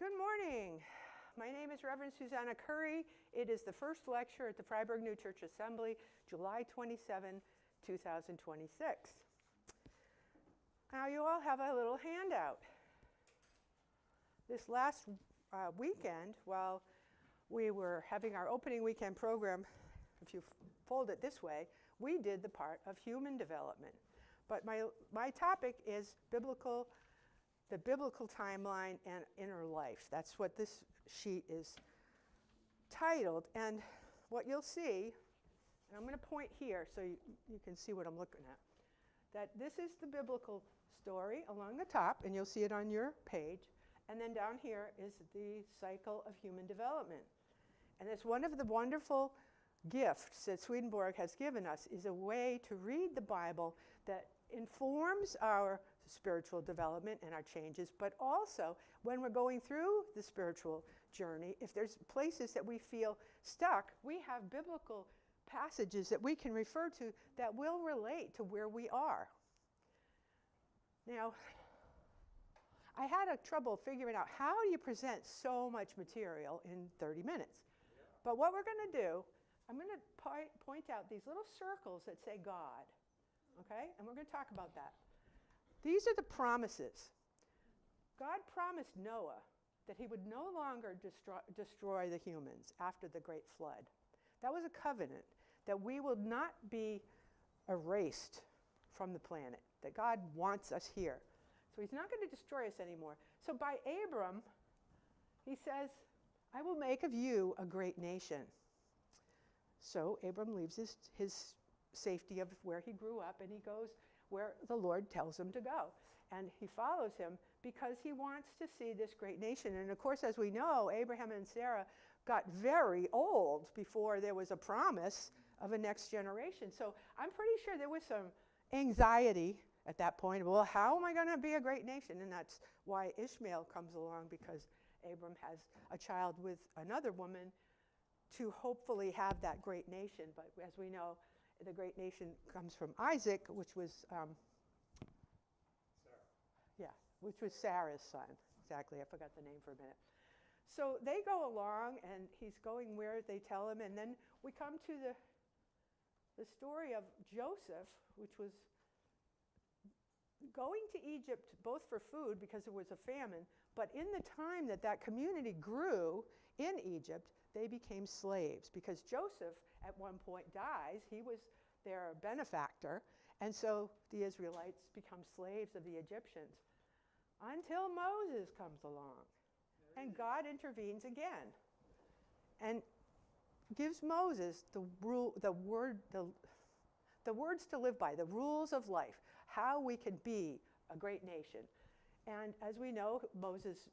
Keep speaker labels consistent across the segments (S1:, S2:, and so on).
S1: Good morning. My name is Reverend Susannah Currie. It is the first lecture at the Freiburg New Church Assembly, July 27, 2026. Now you all have a little handout. This last weekend, while we were having our opening weekend program, if you fold it this way, we did the part of human development. But my topic is the biblical timeline and inner life. That's what this sheet is titled. And what you'll see, and I'm going to point here so you can see what I'm looking at, that this is the biblical story along the top, and you'll see it on your page. And then down here is the cycle of human development. And it's one of the wonderful gifts that Swedenborg has given us, is a way to read the Bible that informs our spiritual development and our changes, but also when we're going through the spiritual journey, if there's places that we feel stuck, we have biblical passages that we can refer to that will relate to where we are. Now, I had a trouble figuring out how do you present so much material in 30 minutes. But what we're going to do, I'm going to point out these little circles that say God. Okay? And we're going to talk about that. These are the promises. God promised Noah that he would no longer destroy the humans after the great flood. That was a covenant that we will not be erased from the planet, that God wants us here. So he's not going to destroy us anymore. So by Abram, he says, I will make of you a great nation. So Abram leaves his safety of where he grew up, and he goes where the Lord tells him to go. And he follows him because he wants to see this great nation. And of course, as we know, Abraham and Sarah got very old before there was a promise of a next generation. So I'm pretty sure there was some anxiety at that point. Well, how am I going to be a great nation? And that's why Ishmael comes along, because Abram has a child with another woman to hopefully have that great nation. But as we know, the great nation comes from Isaac, which was which was Sarah's son. Exactly, I forgot the name for a minute. So they go along, and he's going where they tell him, and then we come to the story of Joseph, which was going to Egypt both for food because there was a famine, but in the time that community grew in Egypt, they became slaves because Joseph at one point dies. He was their benefactor, and so the Israelites become slaves of the Egyptians until Moses comes along, and God intervenes again and gives Moses the words to live by, the rules of life, how we can be a great nation. And as we know, Moses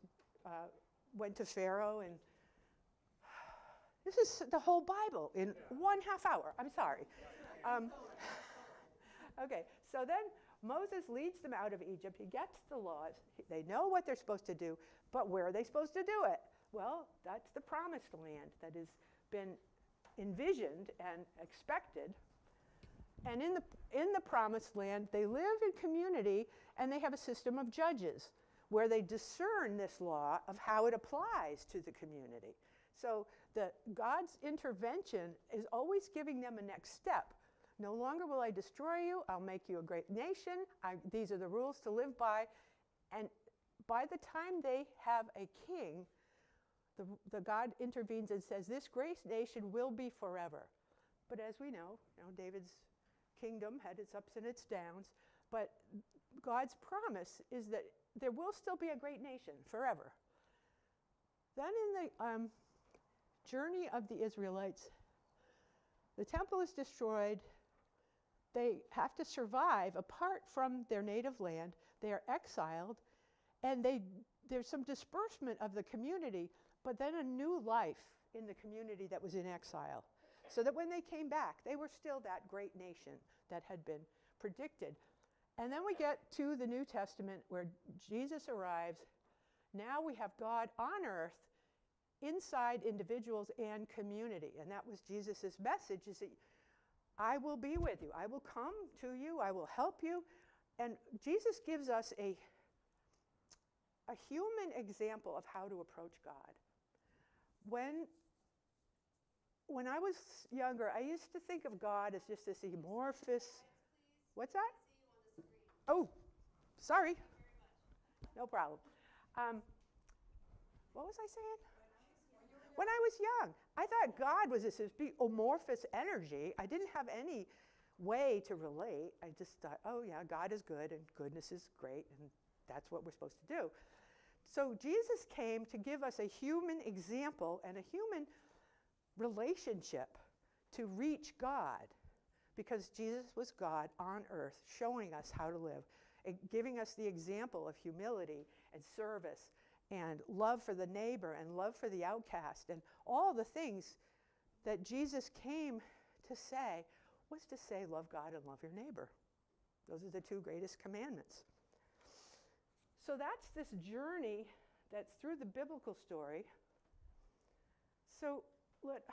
S1: went to Pharaoh, and this is the whole Bible in 1/2 hour. I'm sorry. Okay, so then Moses leads them out of Egypt. He gets the laws. They know what they're supposed to do, but where are they supposed to do it? Well, that's the promised land that has been envisioned and expected. And in the promised land, they live in community, and they have a system of judges where they discern this law of how it applies to the community. So God's intervention is always giving them a next step. No longer will I destroy you. I'll make you a great nation. These are the rules to live by. And by the time they have a king, the God intervenes and says, this great nation will be forever. But as we know, David's kingdom had its ups and its downs, but God's promise is that there will still be a great nation forever. Then in the journey of the Israelites, the temple is destroyed. They have to survive apart from their native land. They are exiled, and there's some disbursement of the community, but then a new life in the community that was in exile. So that when they came back, they were still that great nation that had been predicted. And then we get to the New Testament where Jesus arrives. Now we have God on earth inside individuals and community. And that was Jesus' message, is that I will be with you. I will come to you. I will help you. And Jesus gives us a a human example of how to approach God. When I was younger, I used to think of God as just this amorphous. What's that? Oh, sorry. No problem. What was I saying? When I was young, I thought God was this big amorphous energy. I didn't have any way to relate. I just thought, oh yeah, God is good and goodness is great, and that's what we're supposed to do. So Jesus came to give us a human example and a human relationship to reach God, because Jesus was God on earth, showing us how to live, giving us the example of humility and service and love for the neighbor and love for the outcast, and all the things that Jesus came to say was to say, love God and love your neighbor. Those are the two greatest commandments. So that's this journey that's through the biblical story. So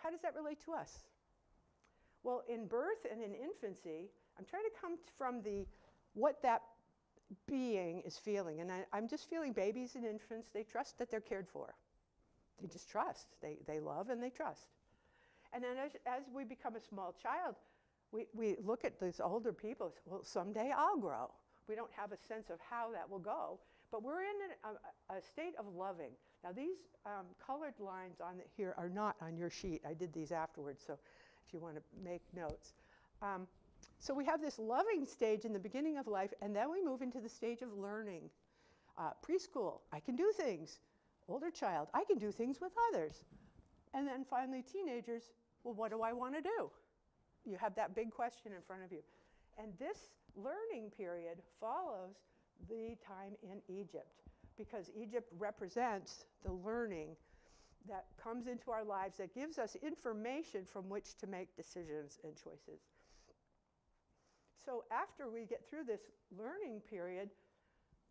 S1: how does that relate to us? Well, in birth and in infancy, I'm trying to come from what that being is feeling. And I'm just feeling babies and infants, they trust that they're cared for. They just trust. They love and they trust. And then as we become a small child, we look at these older people, well, someday I'll grow. We don't have a sense of how that will go, but we're in a state of loving. Now these colored lines on here are not on your sheet. I did these afterwards, so if you want to make notes. So we have this loving stage in the beginning of life, and then we move into the stage of learning. Preschool, I can do things. Older child, I can do things with others. And then finally teenagers, well, what do I want to do? You have that big question in front of you. And this learning period follows the time in Egypt, because Egypt represents the learning that comes into our lives that gives us information from which to make decisions and choices. So after we get through this learning period,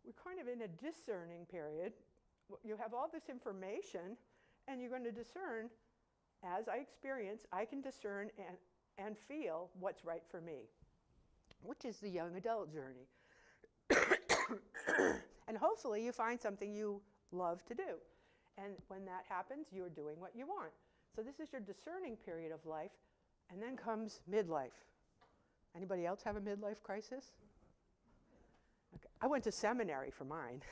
S1: we're kind of in a discerning period. You have all this information, and you're going to discern. As I experience, I can discern and feel what's right for me, which is the young adult journey. And hopefully you find something you love to do. And when that happens, you're doing what you want. So this is your discerning period of life, and then comes midlife. Anybody else have a midlife crisis? Okay. I went to seminary for mine.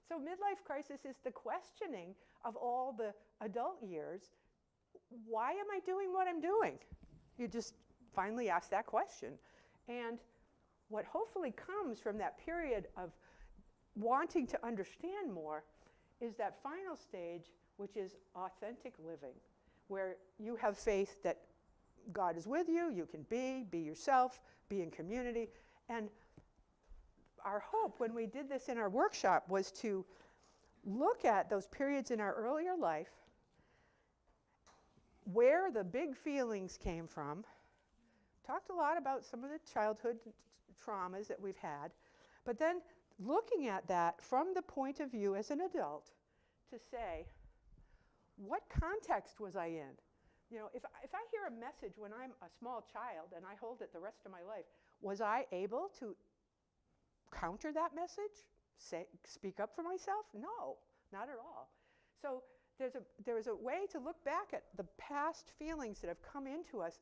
S1: So midlife crisis is the questioning of all the adult years. Why am I doing what I'm doing? You just finally ask that question. And what hopefully comes from that period of wanting to understand more is that final stage, which is authentic living, where you have faith that God is with you, you can be yourself, be in community. And our hope when we did this in our workshop was to look at those periods in our earlier life, where the big feelings came from. Talked a lot about some of the childhood traumas that we've had, but then looking at that from the point of view as an adult to say, what context was I in? You know, if I hear a message when I'm a small child and I hold it the rest of my life, was I able to counter that message? Speak up for myself? No, not at all. So there's a way to look back at the past feelings that have come into us,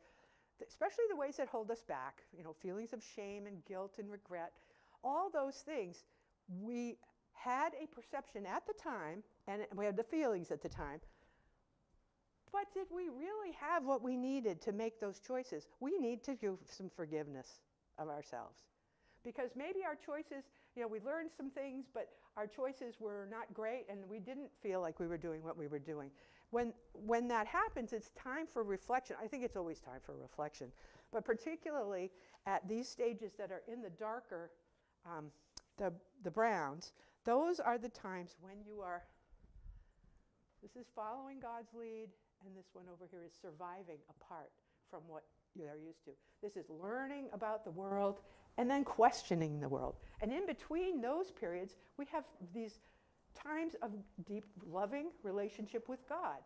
S1: especially the ways that hold us back, you know, feelings of shame and guilt and regret, all those things. We had a perception at the time, and we had the feelings at the time, but did we really have what we needed to make those choices? We need to do some forgiveness of ourselves. Because maybe our choices, you know, we learned some things, but our choices were not great, and we didn't feel like we were doing what we were doing. When that happens, it's time for reflection. I think it's always time for reflection, but particularly at these stages that are in the darker, the browns, those are the times when you are, this is following God's lead, and this one over here is surviving apart from what you are used to. This is learning about the world and then questioning the world. And in between those periods, we have these times of deep, loving relationship with God,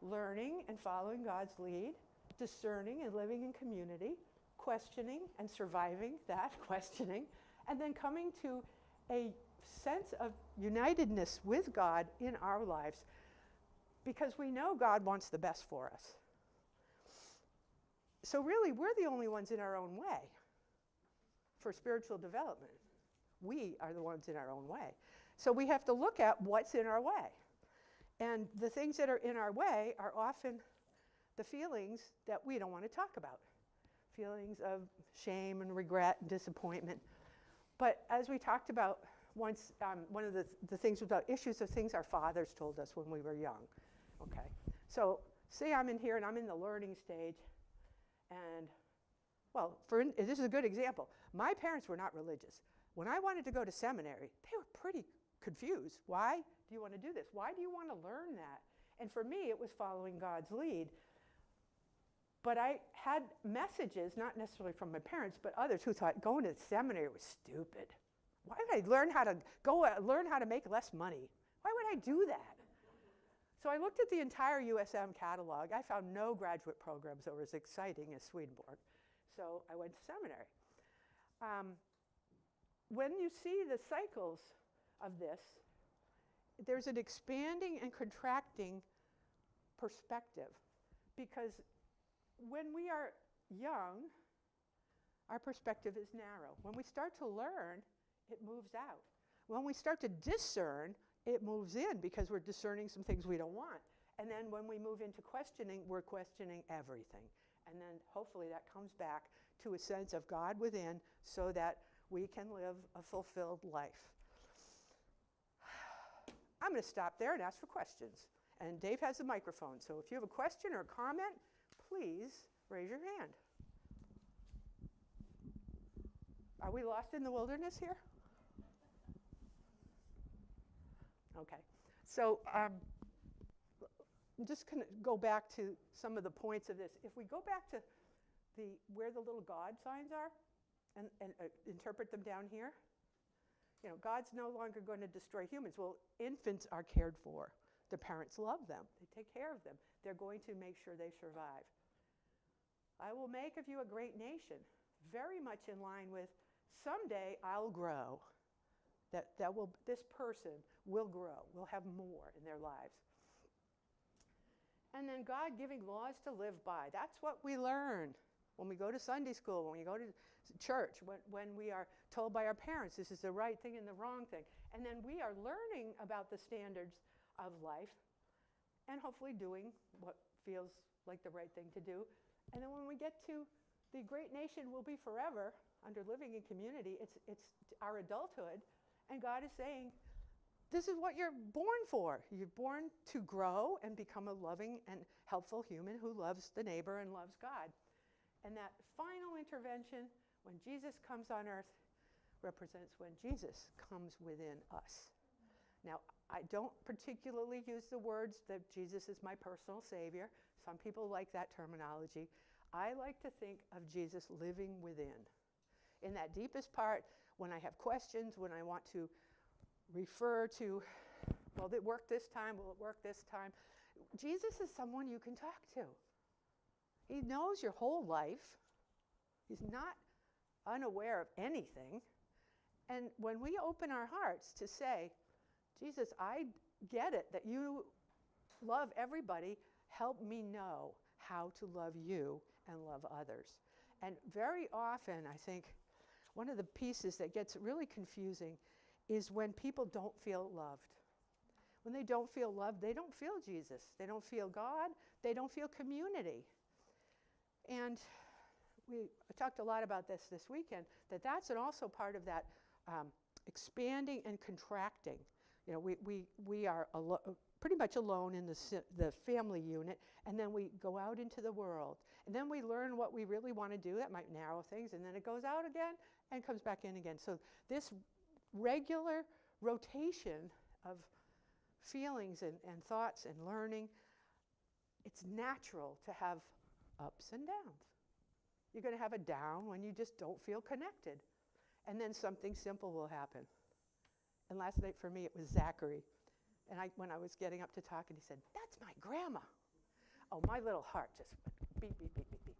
S1: learning and following God's lead, discerning and living in community, questioning and surviving that questioning, and then coming to a sense of unitedness with God in our lives because we know God wants the best for us. So really, we're the only ones in our own way for spiritual development. We are the ones in our own way. So we have to look at what's in our way. And the things that are in our way are often the feelings that we don't want to talk about. Feelings of shame and regret and disappointment. But as we talked about once, one of the things about issues of things our fathers told us when we were young. Okay, so say I'm in here and I'm in the learning stage, and well, this is a good example. My parents were not religious. When I wanted to go to seminary, they were pretty confused. Why do you want to do this? Why do you want to learn that? And for me, it was following God's lead. But I had messages, not necessarily from my parents, but others who thought going to seminary was stupid. Why would I learn how to make less money? Why would I do that? So I looked at the entire USM catalog. I found no graduate programs that were as exciting as Swedenborg. So I went to seminary. When you see the cycles of this, there's an expanding and contracting perspective. Because when we are young, our perspective is narrow. When we start to learn, it moves out. When we start to discern, it moves in because we're discerning some things we don't want. And then when we move into questioning, we're questioning everything. And then hopefully that comes back to a sense of God within so that we can live a fulfilled life. I'm going to stop there and ask for questions. And Dave has the microphone, so if you have a question or a comment, please raise your hand. Are we lost in the wilderness here? Okay, so I'm just going to go back to some of the points of this. If we go back to where the little God signs are and interpret them down here, you know, God's no longer going to destroy humans. Well, infants are cared for. The parents love them. They take care of them. They're going to make sure they survive. I will make of you a great nation, very much in line with someday I'll grow. This person will grow, will have more in their lives. And then God giving laws to live by. That's what we learn when we go to Sunday school, when we go to church, when we are told by our parents this is the right thing and the wrong thing. And then we are learning about the standards of life and hopefully doing what feels like the right thing to do. And then when we get to the great nation will be forever under living in community, it's our adulthood. And God is saying, this is what you're born for. You're born to grow and become a loving and helpful human who loves the neighbor and loves God. And that final intervention, when Jesus comes on earth, represents when Jesus comes within us. Now, I don't particularly use the words that Jesus is my personal Savior. Some people like that terminology. I like to think of Jesus living within. In that deepest part, when I have questions, when I want to refer to, will it work this time? Will it work this time? Jesus is someone you can talk to. He knows your whole life. He's not unaware of anything. And when we open our hearts to say, Jesus, I get it that you love everybody. Help me know how to love you and love others. And very often, I think, one of the pieces that gets really confusing is when people don't feel loved. When they don't feel loved, they don't feel Jesus. They don't feel God. They don't feel community. And we talked a lot about this weekend, that's also part of that expanding and contracting. You know, we are pretty much alone in the family unit, and then we go out into the world. And then we learn what we really want to do. That might narrow things, and then it goes out again and comes back in again. So this regular rotation of feelings and thoughts and learning, it's natural to have ups and downs. You're going to have a down when you just don't feel connected. And then something simple will happen. And last night for me, it was Zachary. And when I was getting up to talk, and he said, "That's my grandma." Oh, my little heart just went beep, beep, beep, beep, beep.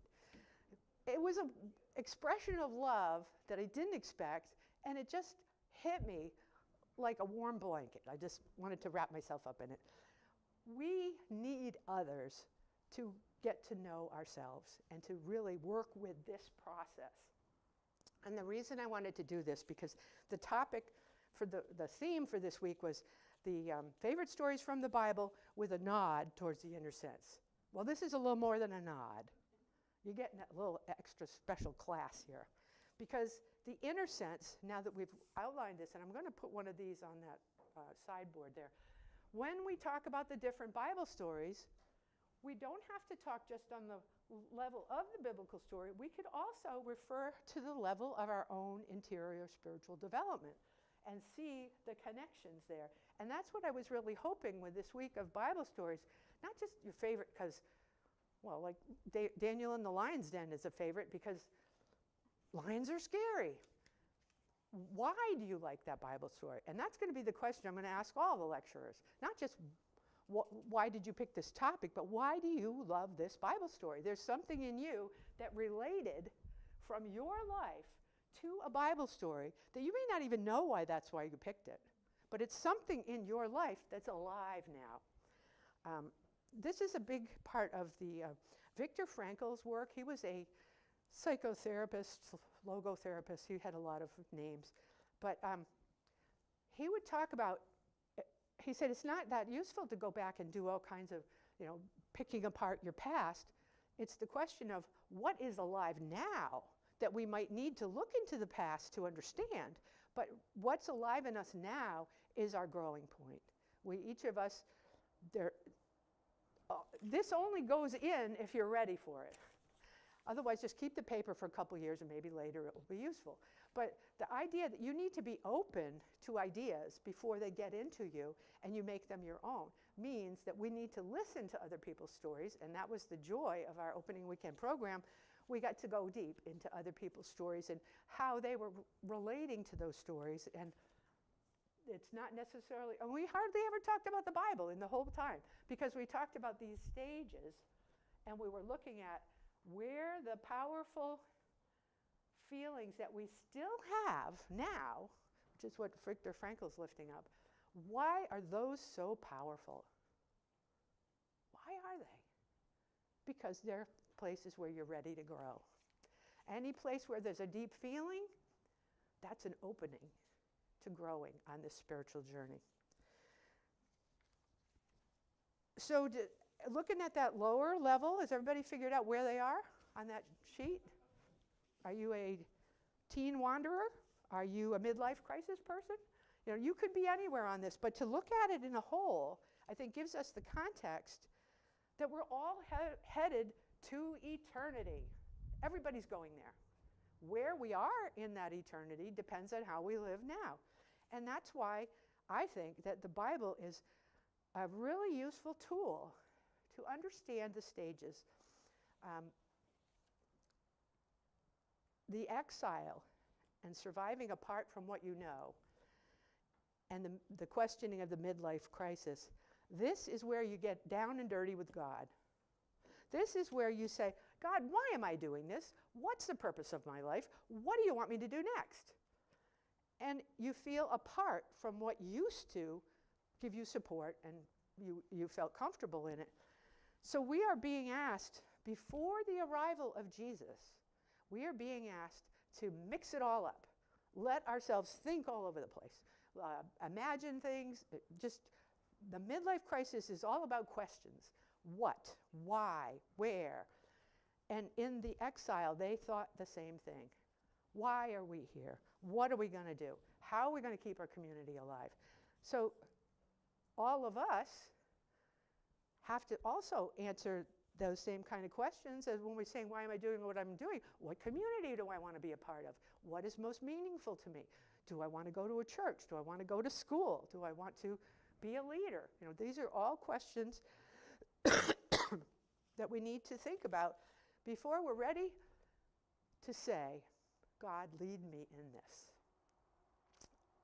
S1: It was an expression of love that I didn't expect, and it just hit me like a warm blanket. I just wanted to wrap myself up in it. We need others to get to know ourselves and to really work with this process. And the reason I wanted to do this, because the topic for the theme for this week was the favorite stories from the Bible with a nod towards the inner sense. Well, this is a little more than a nod. You're getting a little extra special class here. Because the inner sense, now that we've outlined this, and I'm going to put one of these on that sideboard there. When we talk about the different Bible stories, we don't have to talk just on the level of the biblical story. We could also refer to the level of our own interior spiritual development and see the connections there. And that's what I was really hoping with this week of Bible stories. Not just your favorite because, well, like Daniel in the Lion's Den is a favorite because lions are scary. Why do you like that Bible story? And that's going to be the question I'm going to ask all the lecturers. Not just why did you pick this topic, but why do you love this Bible story? There's something in you that related from your life to a Bible story that you may not even know why that's why you picked it. But it's something in your life that's alive now. This is a big part of the Viktor Frankl's work. He was a psychotherapist, logotherapist. He had a lot of names. But he would talk about, he said it's not that useful to go back and do all kinds of, picking apart your past. It's the question of what is alive now that we might need to look into the past to understand. But what's alive in us now is our growing point. We, each of us, this only goes in if you're ready for it. Otherwise, just keep the paper for a couple years and maybe later it will be useful. But the idea that you need to be open to ideas before they get into you and you make them your own means that we need to listen to other people's stories, and that was the joy of our opening weekend program. We got to go deep into other people's stories and how they were relating to those stories. And it's not necessarily, and we hardly ever talked about the Bible in the whole time because we talked about these stages and we were looking at where the powerful feelings that we still have now, which is what Viktor Frankl's lifting up, why are those so powerful? Why are they? Because they're places where you're ready to grow. Any place where there's a deep feeling, that's an opening to growing on this spiritual journey. So looking at that lower level, has everybody figured out where they are on that sheet? Are you a teen wanderer? Are you a midlife crisis person? You could be anywhere on this, but to look at it in a whole, I think gives us the context that we're all headed to eternity. Everybody's going there. Where we are in that eternity depends on how we live now. And that's why I think that the Bible is a really useful tool to understand the stages. The exile and surviving apart from what you know, and the questioning of the midlife crisis, this is where you get down and dirty with God. This is where you say, God, why am I doing this? What's the purpose of my life? What do you want me to do next? And you feel apart from what used to give you support and you felt comfortable in it. So we are being asked, before the arrival of Jesus, we are being asked to mix it all up. Let ourselves think all over the place. Imagine things. Just the midlife crisis is all about questions. What? Why? Where? And in the exile, they thought the same thing. Why are we here? What are we going to do? How are we going to keep our community alive? So all of us have to also answer those same kind of questions as when we're saying, why am I doing what I'm doing? What community do I want to be a part of? What is most meaningful to me? Do I want to go to a church? Do I want to go to school? Do I want to be a leader? These are all questions that we need to think about before we're ready to say, God, lead me in this.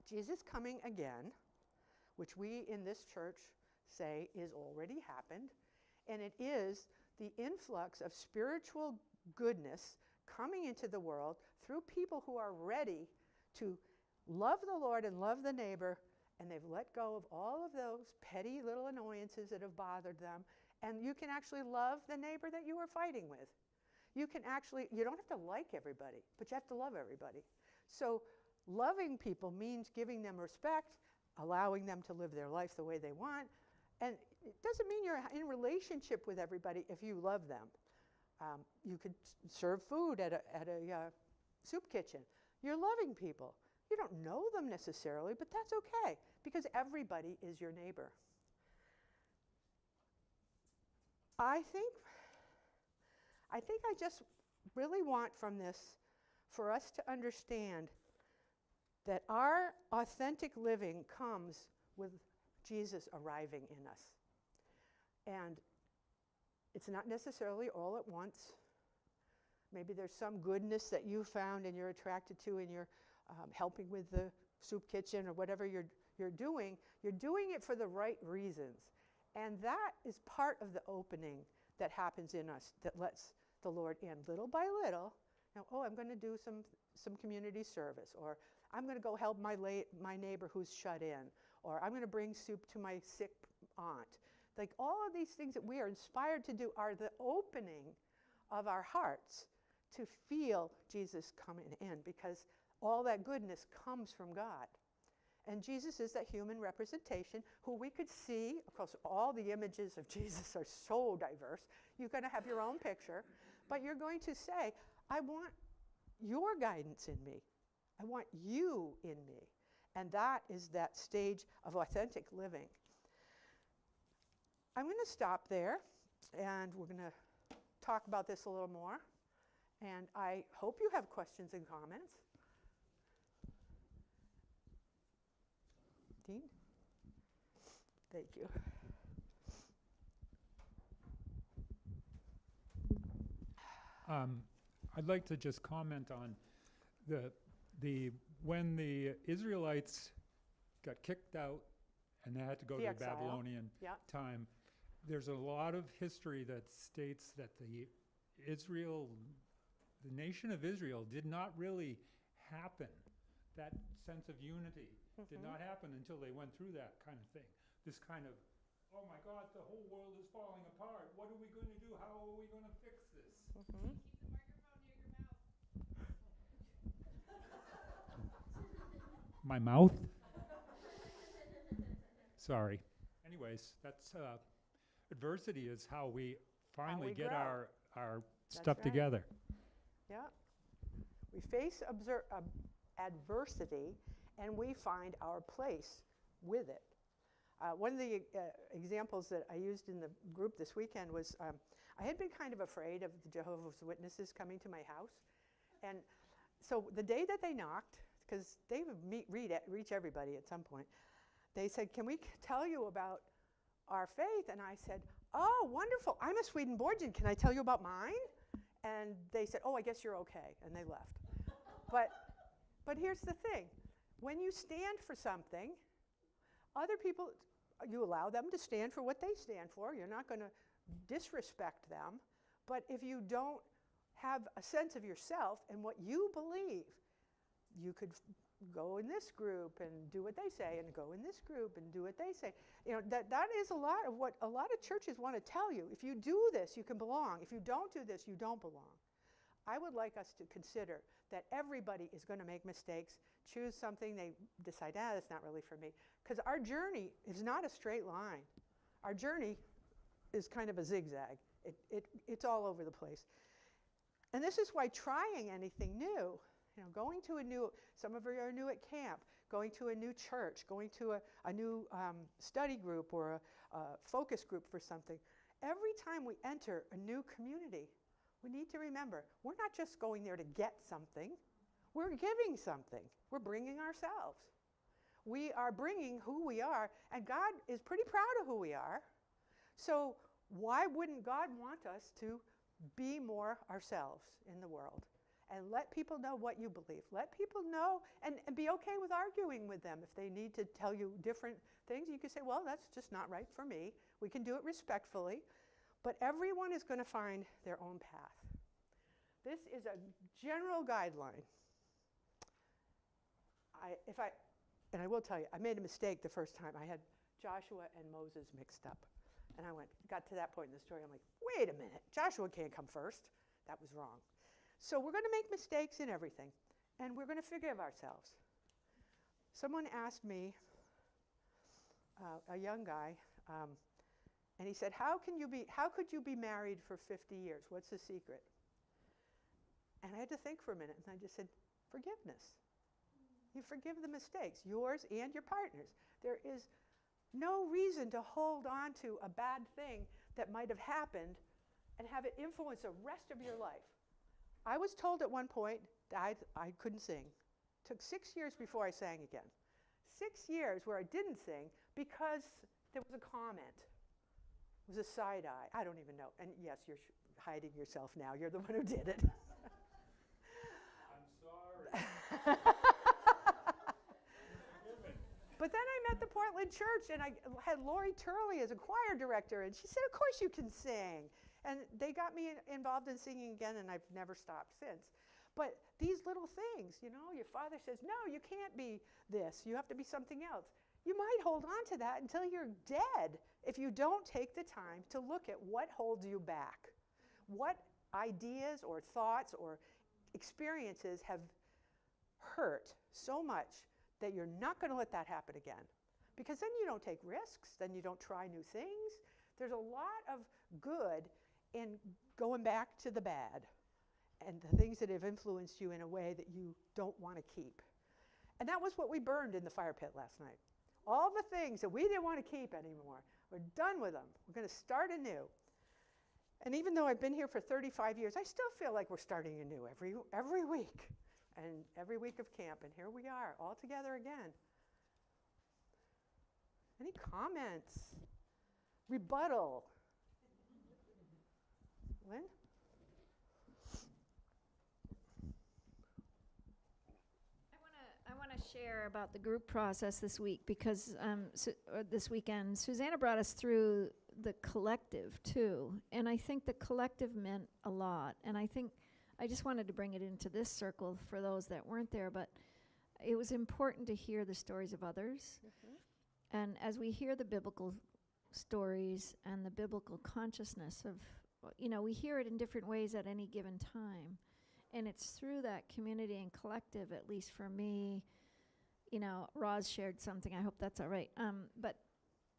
S1: Jesus coming again, which we in this church say is already happened, and it is the influx of spiritual goodness coming into the world through people who are ready to love the Lord and love the neighbor and they've let go of all of those petty little annoyances that have bothered them, and you can actually love the neighbor that you were fighting with. You don't have to like everybody, but you have to love everybody. So loving people means giving them respect, allowing them to live their life the way they want, and it doesn't mean you're in relationship with everybody if you love them. You could serve food at a soup kitchen. You're loving people. You don't know them necessarily, but that's okay, because everybody is your neighbor. I think I just really want from this for us to understand that our authentic living comes with Jesus arriving in us. And it's not necessarily all at once. Maybe there's some goodness that you found and you're attracted to and you're helping with the soup kitchen or whatever you're doing. You're doing it for the right reasons. And that is part of the opening that happens in us that lets the Lord in little by little. Now, I'm going to do some community service, or I'm going to go help my neighbor who's shut in, or I'm going to bring soup to my sick aunt. Like all of these things that we are inspired to do are the opening of our hearts to feel Jesus coming in, because all that goodness comes from God. And Jesus is that human representation who we could see. Of course, all the images of Jesus are so diverse. You're going to have your own picture, but you're going to say, I want your guidance in me. I want you in me. And that is that stage of authentic living. I'm going to stop there, and we're going to talk about this a little more. And I hope you have questions and comments. Dean? Thank you.
S2: I'd like to just comment on when the Israelites got kicked out and they had to go to the Babylonian time. There's a lot of history that states that the nation of Israel did not really happen. That sense of unity did not happen until they went through that kind of thing. This kind of, oh my God, the whole world is falling apart. What are we going to do? How are we going to fix this?
S3: Keep the microphone near your mouth.
S2: My mouth? Sorry. Anyways, that's adversity is how we finally get our stuff together.
S1: Yeah. We face adversity, and we find our place with it. One of the examples that I used in the group this weekend was I had been kind of afraid of the Jehovah's Witnesses coming to my house. And so the day that they knocked, because they would reach everybody at some point, they said, can we tell you about our faith? And I said, oh, wonderful. I'm a Swedenborgian. Can I tell you about mine? And they said, oh, I guess you're okay. And they left. But here's the thing. When you stand for something, other people, you allow them to stand for what they stand for. You're not going to disrespect them. But if you don't have a sense of yourself and what you believe, you could go in this group and do what they say, and go in this group and do what they say. You know, that is a lot of what a lot of churches want to tell you. If you do this, you can belong. If you don't do this, you don't belong. I would like us to consider that everybody is going to make mistakes, choose something, they decide, that's not really for me. Because our journey is not a straight line. Our journey is kind of a zigzag. It's all over the place. And this is why trying anything new, going to some of you are new at camp, going to a new church, going to a new study group or a focus group for something. Every time we enter a new community, we need to remember, we're not just going there to get something. We're giving something. We're bringing ourselves. We are bringing who we are, and God is pretty proud of who we are. So why wouldn't God want us to be more ourselves in the world? And let people know what you believe. Let people know and be okay with arguing with them. If they need to tell you different things, you can say, well, that's just not right for me. We can do it respectfully. But everyone is going to find their own path. This is a general guideline. and I will tell you, I made a mistake the first time. I had Joshua and Moses mixed up. And I got to that point in the story, I'm like, wait a minute, Joshua can't come first. That was wrong. So we're going to make mistakes in everything, and we're going to forgive ourselves. Someone asked me, a young guy, and he said, how could you be married for 50 years? What's the secret? And I had to think for a minute, and I just said, forgiveness. You forgive the mistakes, yours and your partner's. There is no reason to hold on to a bad thing that might have happened and have it influence the rest of your life. I was told at one point that I couldn't sing. It took 6 years before I sang again. 6 years where I didn't sing because there was a comment. It was a side eye. I don't even know. And yes, you're hiding yourself now. You're the one who did it.
S2: I'm sorry.
S1: But then I met the Portland Church, and I had Lori Turley as a choir director, and she said, of course you can sing. And they got me involved in singing again, and I've never stopped since. But these little things, your father says, no, you can't be this. You have to be something else. You might hold on to that until you're dead if you don't take the time to look at what holds you back. What ideas or thoughts or experiences have hurt so much that you're not going to let that happen again. Because then you don't take risks, then you don't try new things. There's a lot of good in going back to the bad and the things that have influenced you in a way that you don't want to keep. And that was what we burned in the fire pit last night. All the things that we didn't want to keep anymore. We're done with them. We're going to start anew. And even though I've been here for 35 years, I still feel like we're starting anew every week. And every week of camp, and here we are, all together again. Any comments? Rebuttal? Lynn?
S4: I want to share about the group process this week because this weekend, Susannah brought us through the collective too, and I think the collective meant a lot, and I just wanted to bring it into this circle for those that weren't there, but it was important to hear the stories of others. Mm-hmm. And as we hear the biblical stories and the biblical consciousness of, we hear it in different ways at any given time. And it's through that community and collective, at least for me, Roz shared something, I hope that's all right. But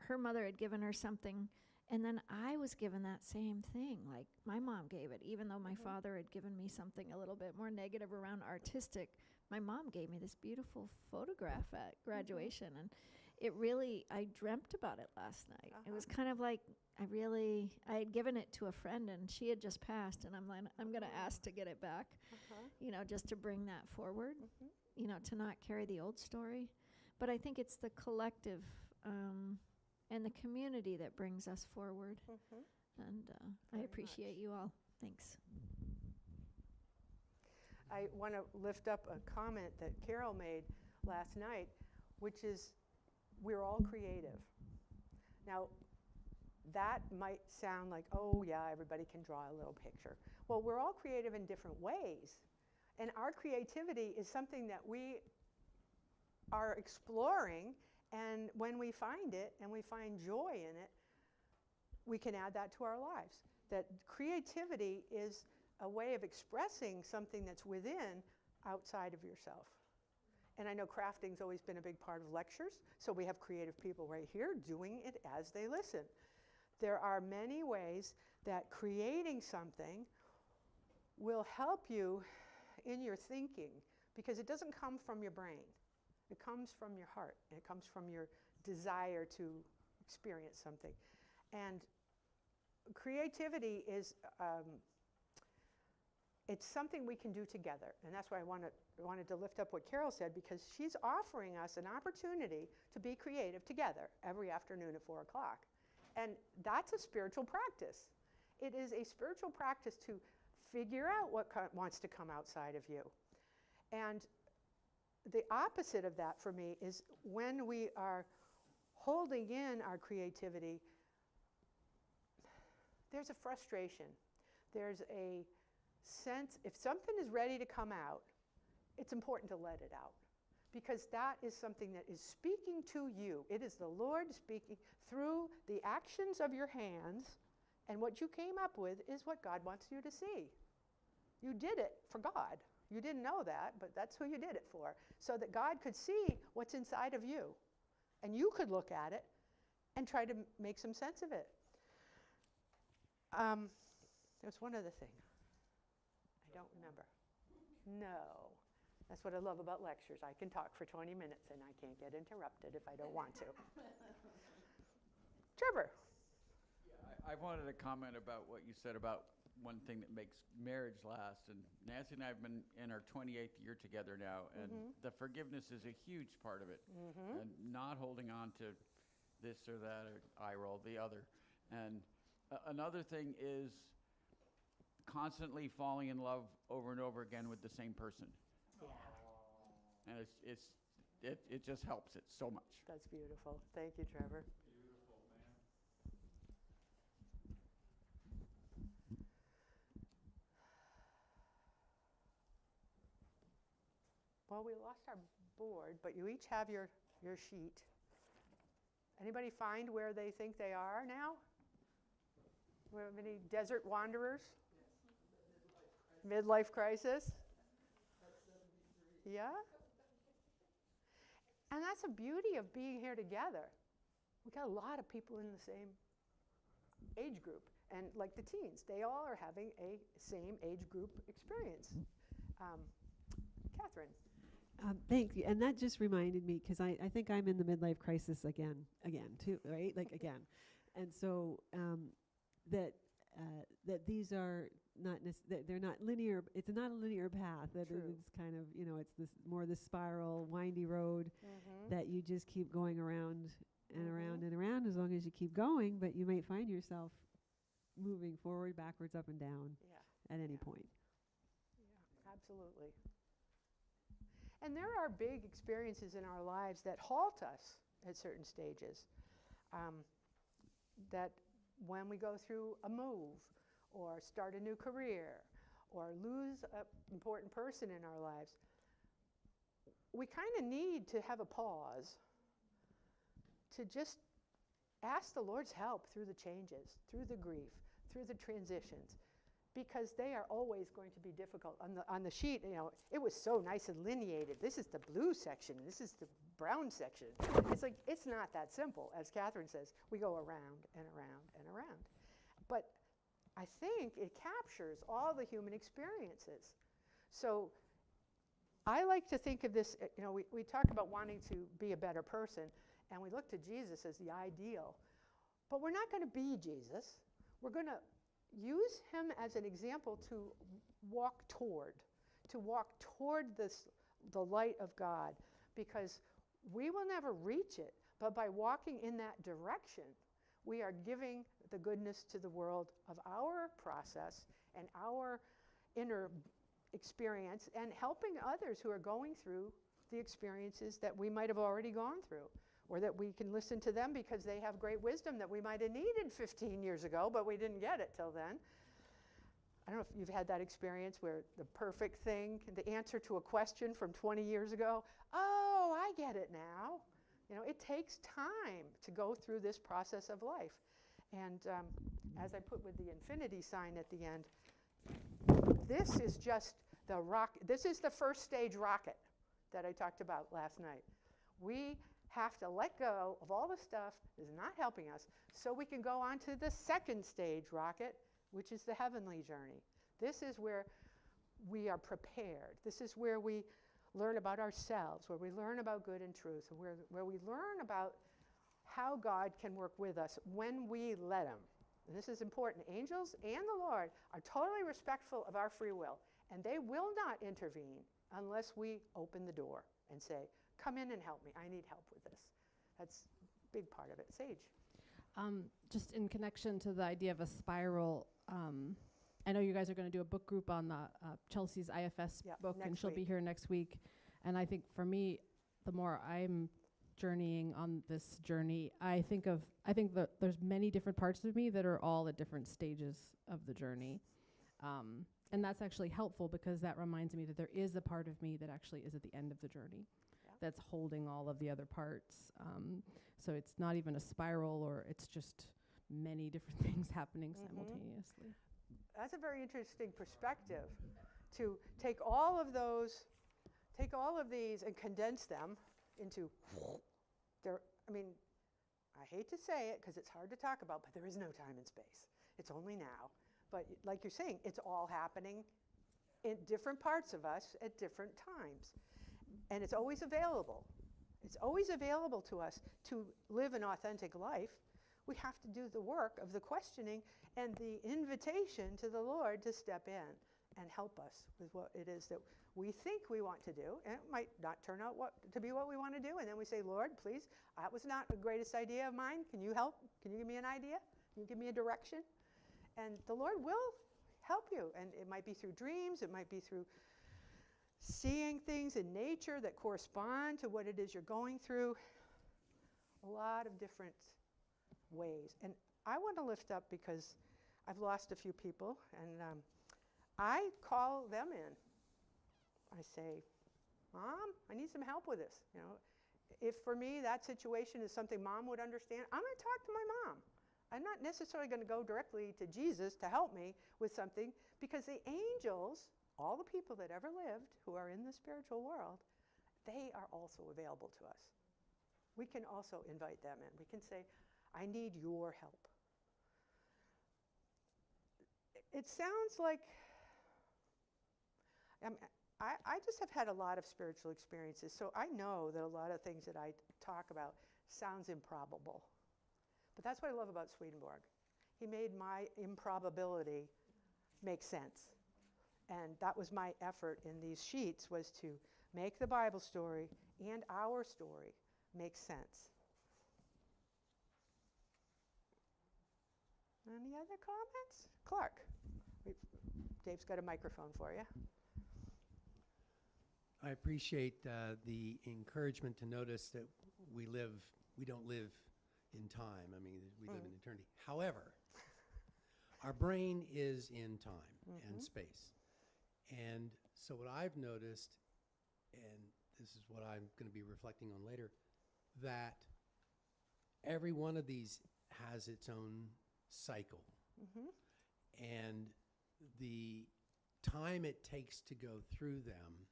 S4: her mother had given her something, and then I was given that same thing, like my mom gave it, even though my father had given me something a little bit more negative around artistic. My mom gave me this beautiful photograph at graduation, and it really, I dreamt about it last night. It was kind of like I had given it to a friend, and she had just passed, and I'm like, I'm going to ask to get it back, just to bring that forward, to not carry the old story. But I think it's the collective and the community that brings us forward. And I appreciate you all. Thanks.
S1: I want to lift up a comment that Carol made last night, which is we're all creative. Now, that might sound like, oh yeah, everybody can draw a little picture. Well, we're all creative in different ways. And our creativity is something that we are exploring, and when we find it and we find joy in it, we can add that to our lives. That creativity is a way of expressing something that's within, outside of yourself. And I know crafting's always been a big part of lectures, so we have creative people right here doing it as they listen. There are many ways that creating something will help you in your thinking, because it doesn't come from your brain. It comes from your heart, and it comes from your desire to experience something. And creativity is, it's something we can do together. And that's why I wanted to lift up what Carol said, because she's offering us an opportunity to be creative together every afternoon at 4 o'clock. And that's a spiritual practice. It is a spiritual practice to figure out what wants to come outside of you. And the opposite of that for me is when we are holding in our creativity, there's a frustration. There's a sense, if something is ready to come out, it's important to let it out. because that is something that is speaking to you. It is the Lord speaking through the actions of your hands, and what you came up with is what God wants you to see. You did it for God. You didn't know that, but that's who you did it for, so that God could see what's inside of you, and you could look at it and try to make some sense of it. There's one other thing. I don't remember. No. That's what I love about lectures. I can talk for 20 minutes and I can't get interrupted if I don't want to. Trevor.
S5: I wanted to comment about what you said about one thing that makes marriage last. And Nancy and I have been in our 28th year together now, and the forgiveness is a huge part of it. And not holding on to this or that or eye roll, the other. And another thing is constantly falling in love over and over again with the same person.
S1: Yeah.
S5: And it just helps it so much.
S1: That's beautiful. Thank you, Trevor.
S2: Beautiful, man.
S1: Well, we lost our board, but you each have your sheet. Anybody find where they think they are now? We have any desert wanderers? Yes. Midlife crisis? Yeah? And that's the beauty of being here together. We got a lot of people in the same age group. And like the teens, they all are having a same age group experience. Catherine.
S6: Thank you. And that just reminded me, because I think I'm in the midlife crisis again too, right? Like again. And so that these are not they're not linear. It's not a linear path. That it's kind of, it's this more the spiral, windy road that you just keep going around and around and around as long as you keep going. But you might find yourself moving forward, backwards, up and down at any point.
S1: Yeah, absolutely. And there are big experiences in our lives that halt us at certain stages. That when we go through a move, or start a new career, or lose an important person in our lives, we kind of need to have a pause to just ask the Lord's help through the changes, through the grief, through the transitions, because they are always going to be difficult. On the sheet, it was so nice and lineated. This is the blue section, this is the brown section. It's like, it's not that simple. As Catherine says, we go around and around and around. But I think it captures all the human experiences. So I like to think of this, we talk about wanting to be a better person, and we look to Jesus as the ideal. But we're not going to be Jesus. We're going to use him as an example to walk toward the light of God, because we will never reach it, but by walking in that direction, we are giving the goodness to the world of our process and our inner experience, and helping others who are going through the experiences that we might have already gone through, or that we can listen to them because they have great wisdom that we might have needed 15 years ago, but we didn't get it till then. I don't know if you've had that experience where the perfect thing, the answer to a question from 20 years ago, oh, I get it now. It takes time to go through this process of life. And as I put with the infinity sign at the end, this is just the rocket. This is the first stage rocket that I talked about last night. We have to let go of all the stuff that is not helping us so we can go on to the second stage rocket, which is the heavenly journey. This is where we are prepared. This is where we learn about ourselves, where we learn about good and truth, and where we learn about how God can work with us when we let him. And this is important. Angels and the Lord are totally respectful of our free will, and they will not intervene unless we open the door and say, come in and help me. I need help with this. That's a big part of it. Sage.
S3: Just in connection to the idea of a spiral, I know you guys are going to do a book group on the Chelsea's IFS book, and she'll be here next week. And I think for me, the more I'm journeying on this journey, I think that there's many different parts of me that are all at different stages of the journey. And that's actually helpful, because that reminds me that there is a part of me that actually is at the end of the journey. that's holding all of the other parts. So it's not even a spiral, or it's just many different things happening simultaneously.
S1: That's a very interesting perspective, to take all of these and condense them into I mean, I hate to say it because it's hard to talk about, but there is no time and space. It's only now. But like you're saying, it's all happening in different parts of us at different times. And it's always available. It's always available to us to live an authentic life. We have to do the work of the questioning and the invitation to the Lord to step in and help us with what it is that we think we want to do. And it might not turn out to be what we want to do. And then we say, Lord, please, that was not the greatest idea of mine. Can you help? Can you give me an idea? Can you give me a direction? And the Lord will help you. And it might be through dreams. It might be through seeing things in nature that correspond to what it is you're going through. A lot of different ways. And I want to lift up, because I've lost a few people, and I call them in. I say, Mom, I need some help with this. You know, if for me that situation is something Mom would understand, I'm going to talk to my mom. I'm not necessarily going to go directly to Jesus to help me with something, because the angels, all the people that ever lived who are in the spiritual world, they are also available to us. We can also invite them in. We can say, I need your help. It sounds like, I just have had a lot of spiritual experiences, so I know that a lot of things that I talk about sounds improbable. But that's what I love about Swedenborg. He made my improbability make sense. And that was my effort in these sheets, was to make the Bible story and our story make sense. Any other comments? Clark, Dave's got a microphone for you.
S7: I appreciate the encouragement to notice that we don't live in time. I mean, we live in eternity. However, our brain is in time and space. And so what I've noticed, and this is what I'm going to be reflecting on later, that every one of these has its own cycle. And the time it takes to go through them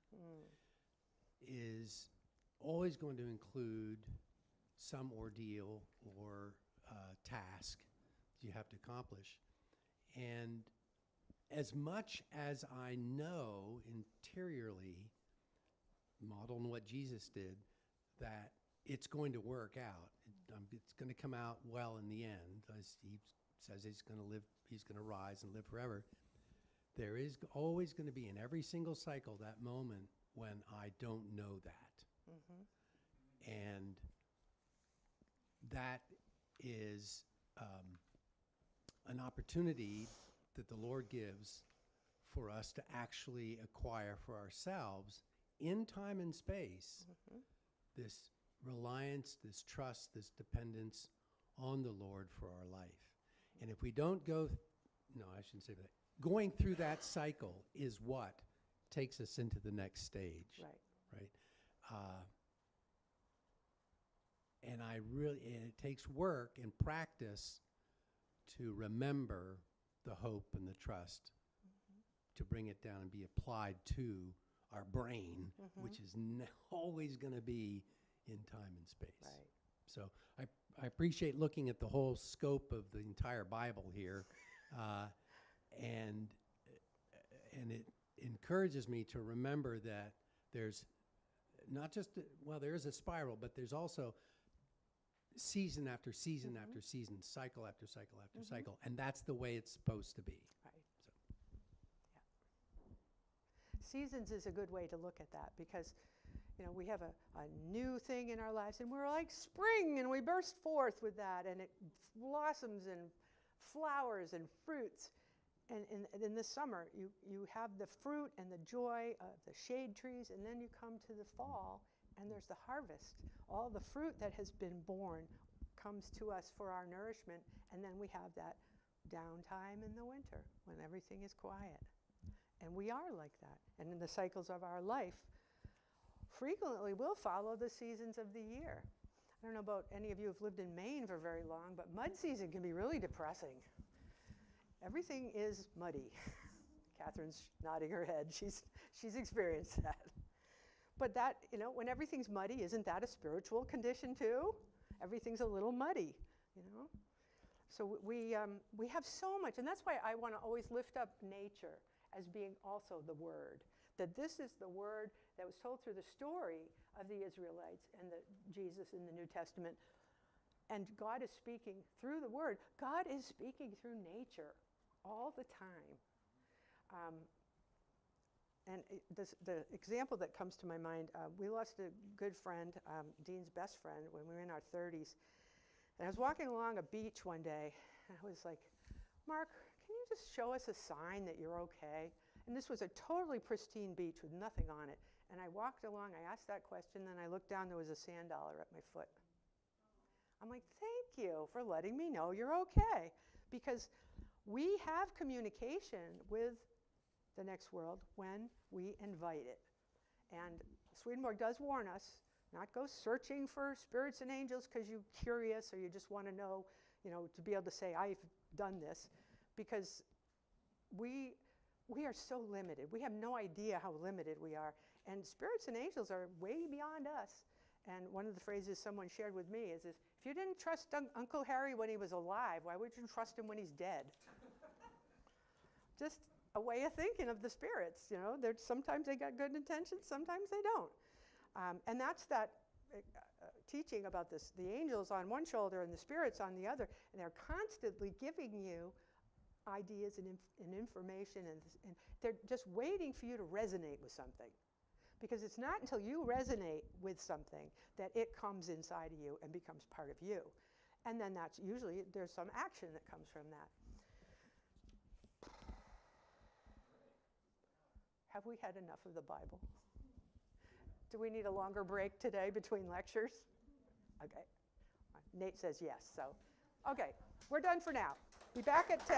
S7: is always going to include some ordeal or task you have to accomplish. And as much as I know interiorly, modeled on what Jesus did, that it's going to work out, it's going to come out well in the end, as he says he's going to rise and live forever. There is always going to be in every single cycle that moment when I don't know that. And that is an opportunity that the Lord gives for us to actually acquire for ourselves in time and space this reliance, this trust, this dependence on the Lord for our life. And if we don't I shouldn't say that. Going through that cycle is what takes us into the next stage. Right. And it takes work and practice to remember the hope and the trust, to bring it down and be applied to our brain, which is always going to be in time and space.
S1: Right.
S7: So I appreciate looking at the whole scope of the entire Bible here, and it encourages me to remember that there's not just, there is a spiral, but there's also season after season after season, cycle after cycle after cycle, and that's the way it's supposed to be.
S1: Right. Seasons is a good way to look at that, because we have a new thing in our lives, and we're like spring, and we burst forth with that, and it blossoms and flowers and fruits. And in the summer, you have the fruit and the joy of the shade trees, and then you come to the fall, and there's the harvest. All the fruit that has been born comes to us for our nourishment, and then we have that downtime in the winter when everything is quiet. And we are like that. And in the cycles of our life, frequently will follow the seasons of the year. I don't know about any of you who've lived in Maine for very long, but mud season can be really depressing. Everything is muddy. Catherine's nodding her head. She's experienced that. But that, when everything's muddy, isn't that a spiritual condition too? Everything's a little muddy, So we have so much, and that's why I want to always lift up nature as being also the Word. That this is the Word that was told through the story of the Israelites and Jesus in the New Testament. And God is speaking through the Word. God is speaking through nature all the time. The example that comes to my mind, we lost a good friend, Dean's best friend, when we were in our 30s. And I was walking along a beach one day, and I was like, Mark, can you just show us a sign that you're okay? And this was a totally pristine beach with nothing on it. And I walked along, I asked that question, then I looked down, there was a sand dollar at my foot. I'm like, thank you for letting me know you're okay. Because we have communication with the next world when we invite it. And Swedenborg does warn us, not go searching for spirits and angels because you're curious or you just want to know, to be able to say, I've done this. Because we are so limited. We have no idea how limited we are. And spirits and angels are way beyond us. And one of the phrases someone shared with me is if you didn't trust Uncle Harry when he was alive, why would you trust him when he's dead? Just a way of thinking of the spirits. Sometimes they got good intentions, sometimes they don't. And that's that teaching about this, the angels on one shoulder and the spirits on the other, and they're constantly giving you ideas and information, and they're just waiting for you to resonate with something. Because it's not until you resonate with something that it comes inside of you and becomes part of you. And then that's usually, there's some action that comes from that. Have we had enough of the Bible? Do we need a longer break today between lectures? Okay. Nate says yes, so. Okay, we're done for now. Be back at 10.